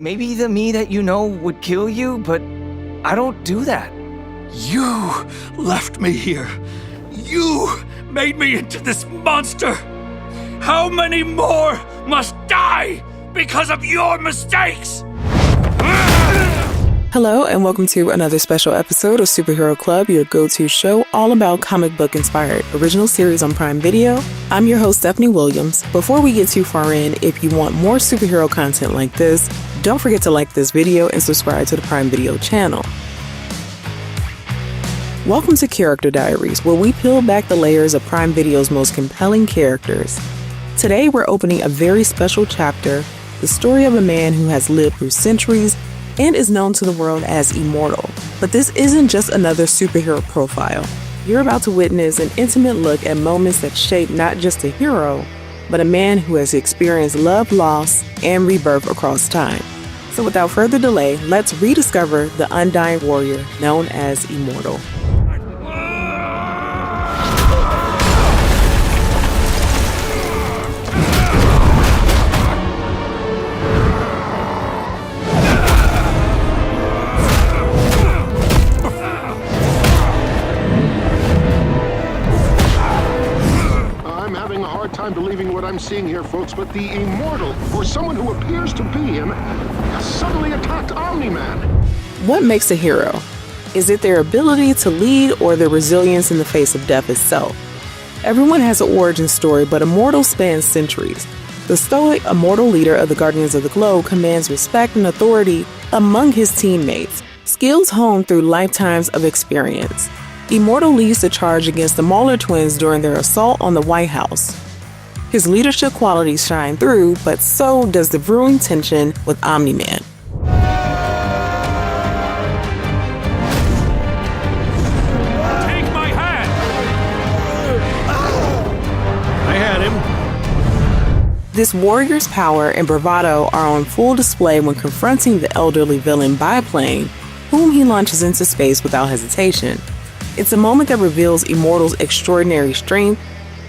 Maybe the me that you know would kill you, but I don't do that. You left me here. You made me into this monster. How many more must die because of your mistakes? Hello and welcome to another special episode of Superhero Club, your go-to show all about comic book inspired original series on Prime Video. I'm your host, Stephanie Williams. Before we get too far in, if you want more superhero content like this, don't forget to like this video and subscribe to the Prime Video channel. Welcome to Character Diaries, where we peel back the layers of Prime Video's most compelling characters. Today we're opening a very special chapter, the story of a man who has lived through centuries and is known to the world as Immortal. But this isn't just another superhero profile. You're about to witness an intimate look at moments that shape not just a hero, but a man who has experienced love, loss, and rebirth across time. So without further delay, let's rediscover the undying warrior known as Immortal. Believing what I'm seeing here, folks, but the Immortal, or someone who appears to be him, has suddenly attacked Omni-Man. What makes a hero? Is it their ability to lead or their resilience in the face of death itself? Everyone has an origin story, but Immortal spans centuries. The stoic, immortal leader of the Guardians of the Globe commands respect and authority among his teammates, skills honed through lifetimes of experience. Immortal leads the charge against the Mauler twins during their assault on the White House. His leadership qualities shine through, but so does the brewing tension with Omni-Man. Take my hand! I had him. This warrior's power and bravado are on full display when confronting the elderly villain Biplane, whom he launches into space without hesitation. It's a moment that reveals Immortal's extraordinary strength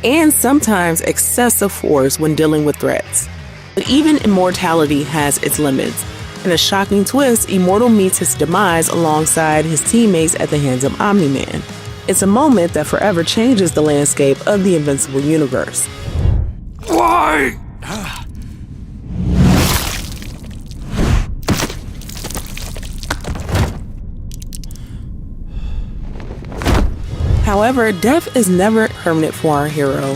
and sometimes excessive force when dealing with threats. But even immortality has its limits. In a shocking twist, Immortal meets his demise alongside his teammates at the hands of Omni-Man. It's a moment that forever changes the landscape of the Invincible universe. Why? However, death is never permanent for our hero.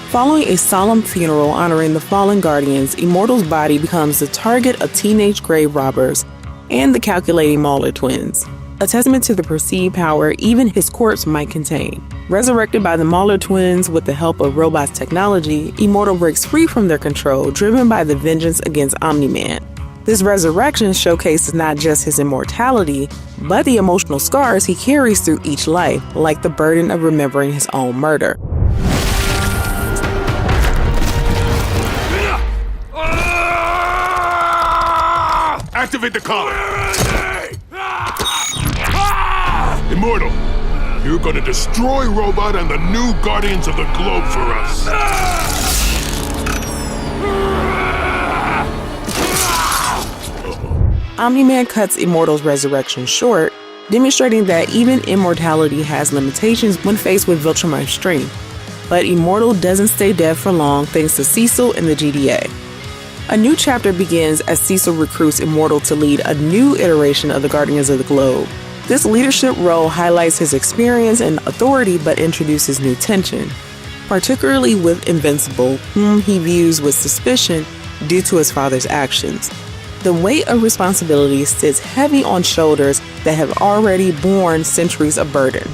Following a solemn funeral honoring the fallen Guardians, Immortal's body becomes the target of teenage grave robbers and the calculating Mauler twins, a testament to the perceived power even his corpse might contain. Resurrected by the Mauler twins with the help of robots technology, Immortal breaks free from their control, driven by the vengeance against Omni-Man. This resurrection showcases not just his immortality, but the emotional scars he carries through each life, like the burden of remembering his own murder. Activate the collar. Immortal, you're gonna destroy Robot and the new Guardians of the Globe for us. Omni-Man cuts Immortal's resurrection short, demonstrating that even immortality has limitations when faced with Viltrumite's strength. But Immortal doesn't stay dead for long thanks to Cecil and the GDA. A new chapter begins as Cecil recruits Immortal to lead a new iteration of the Guardians of the Globe. This leadership role highlights his experience and authority but introduces new tension, particularly with Invincible, whom he views with suspicion due to his father's actions. The weight of responsibility sits heavy on shoulders that have already borne centuries of burden.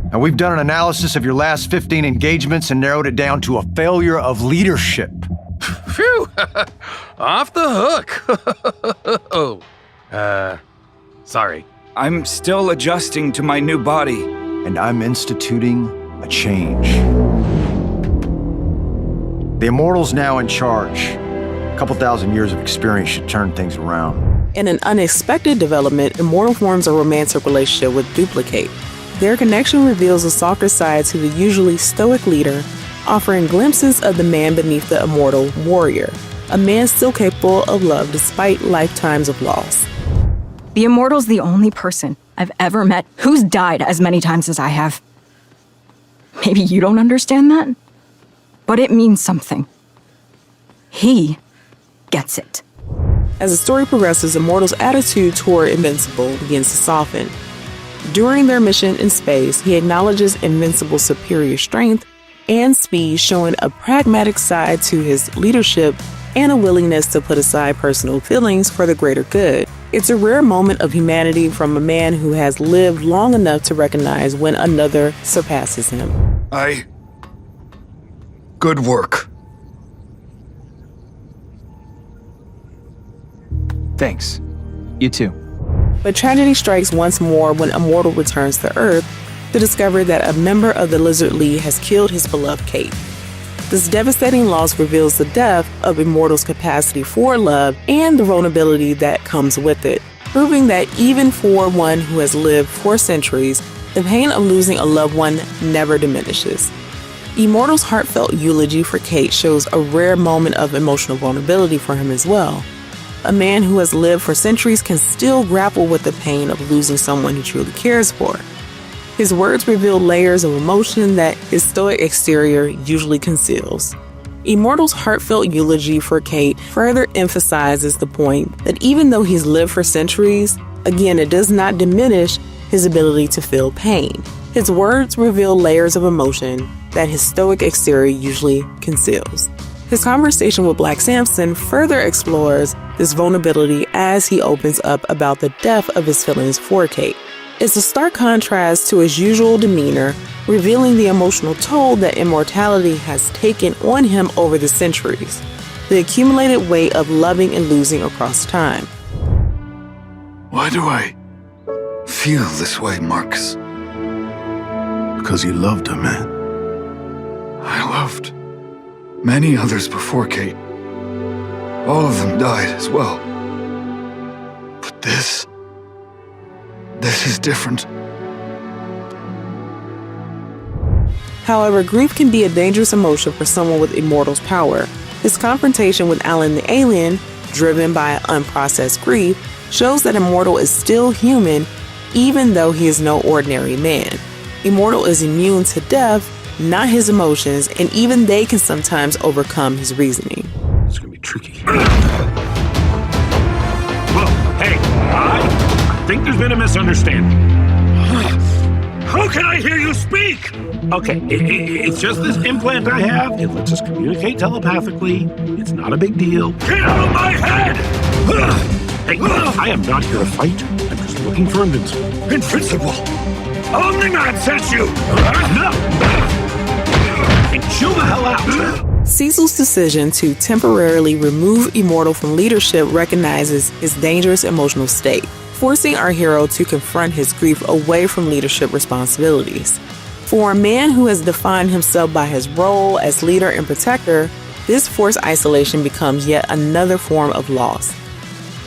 Now, we've done an analysis of your last 15 engagements and narrowed it down to a failure of leadership. Phew! Off the hook. Sorry. I'm still adjusting to my new body. And I'm instituting a change. The Immortal's now in charge. A couple thousand years of experience should turn things around. In an unexpected development, Immortal forms a romantic relationship with Duplicate. Their connection reveals a softer side to the usually stoic leader, offering glimpses of the man beneath the immortal warrior, a man still capable of love despite lifetimes of loss. The Immortal's the only person I've ever met who's died as many times as I have. Maybe you don't understand that, but it means something. He gets it. As the story progresses, Immortal's attitude toward Invincible begins to soften. During their mission in space, he acknowledges Invincible's superior strength and speed, showing a pragmatic side to his leadership and a willingness to put aside personal feelings for the greater good. It's a rare moment of humanity from a man who has lived long enough to recognize when another surpasses him. Good work. Thanks. You too. But tragedy strikes once more when Immortal returns to Earth to discover that a member of the Lizard League has killed his beloved Kate. This devastating loss reveals the depth of Immortal's capacity for love and the vulnerability that comes with it, proving that even for one who has lived for centuries, the pain of losing a loved one never diminishes. Immortal's heartfelt eulogy for Kate shows a rare moment of emotional vulnerability for him as well. A man who has lived for centuries can still grapple with the pain of losing someone he truly cares for. His words reveal layers of emotion that his stoic exterior usually conceals. Immortal's heartfelt eulogy for Kate further emphasizes the point that even though he's lived for centuries, again, it does not diminish his ability to feel pain. His words reveal layers of emotion that his stoic exterior usually conceals. His conversation with Black Samson further explores this vulnerability as he opens up about the depth of his feelings for Kate. It's a stark contrast to his usual demeanor, revealing the emotional toll that immortality has taken on him over the centuries, the accumulated weight of loving and losing across time. Why do I feel this way, Marcus? Because you loved her, man. I loved many others before Kate. All of them died as well. But this is different. However, grief can be a dangerous emotion for someone with Immortal's power. His confrontation with Alan the alien, driven by unprocessed grief, shows that Immortal is still human, even though he is no ordinary man. Immortal is immune to death, not his emotions, and even they can sometimes overcome his reasoning. It's gonna be tricky. Whoa, hey, I think there's been a misunderstanding. How can I hear you speak? Okay, it's just this implant I have. It lets us communicate telepathically. It's not a big deal. Get out of my head! Hey, I am not here to fight. I'm just looking for Invincible. Invincible! Omni-Man sent you! No! Hey, chill the hell out! Cecil's decision to temporarily remove Immortal from leadership recognizes his dangerous emotional state, forcing our hero to confront his grief away from leadership responsibilities. For a man who has defined himself by his role as leader and protector, this forced isolation becomes yet another form of loss.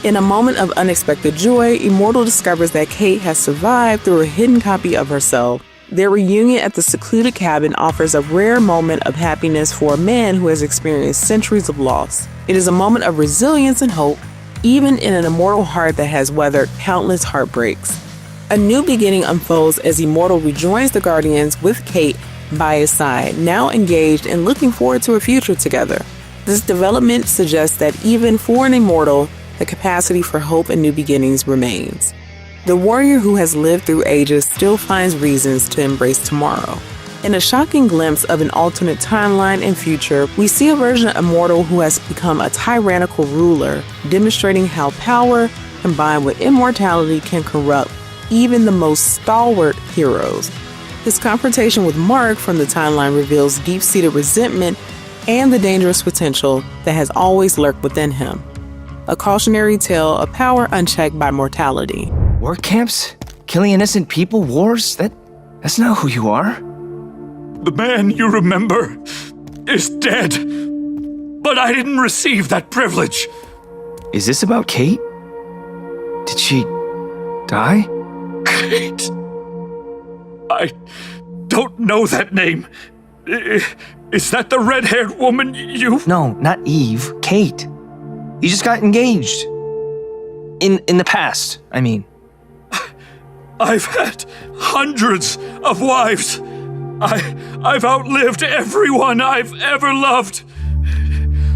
In a moment of unexpected joy, Immortal discovers that Kate has survived through a hidden copy of herself. Their reunion at the secluded cabin offers a rare moment of happiness for a man who has experienced centuries of loss. It is a moment of resilience and hope, even in an immortal heart that has weathered countless heartbreaks. A new beginning unfolds as Immortal rejoins the Guardians with Kate by his side, now engaged and looking forward to a future together. This development suggests that even for an Immortal, the capacity for hope and new beginnings remains. The warrior who has lived through ages still finds reasons to embrace tomorrow. In a shocking glimpse of an alternate timeline and future, we see a version of Immortal who has become a tyrannical ruler, demonstrating how power combined with immortality can corrupt even the most stalwart heroes. His confrontation with Mark from the timeline reveals deep-seated resentment and the dangerous potential that has always lurked within him. A cautionary tale of power unchecked by mortality. Work camps? Killing innocent people? Wars? That's not who you are. The man you remember is dead. But I didn't receive that privilege. Is this about Kate? Did she die? Kate? I don't know that name. Is that the red-haired woman you... No, not Eve. Kate. He just got engaged. In the past, I mean. I've had hundreds of wives. I've outlived everyone I've ever loved.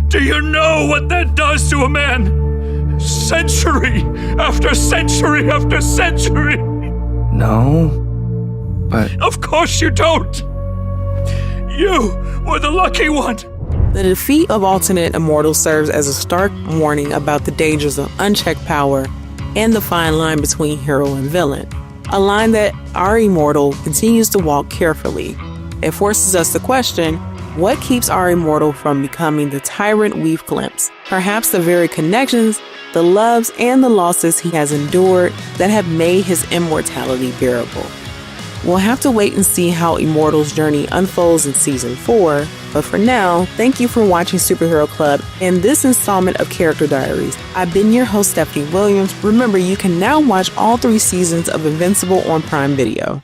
Do you know what that does to a man? Century after century after century. No, but... Of course you don't. You were the lucky one. The defeat of alternate Immortal serves as a stark warning about the dangers of unchecked power and the fine line between hero and villain. A line that our Immortal continues to walk carefully. It forces us to question, what keeps our Immortal from becoming the tyrant we've glimpsed? Perhaps the very connections, the loves, and the losses he has endured that have made his immortality bearable. We'll have to wait and see how Immortal's journey unfolds in Season 4, but for now, thank you for watching Superhero Club and this installment of Character Diaries. I've been your host, Stephanie Williams. Remember, you can now watch all 3 seasons of Invincible on Prime Video.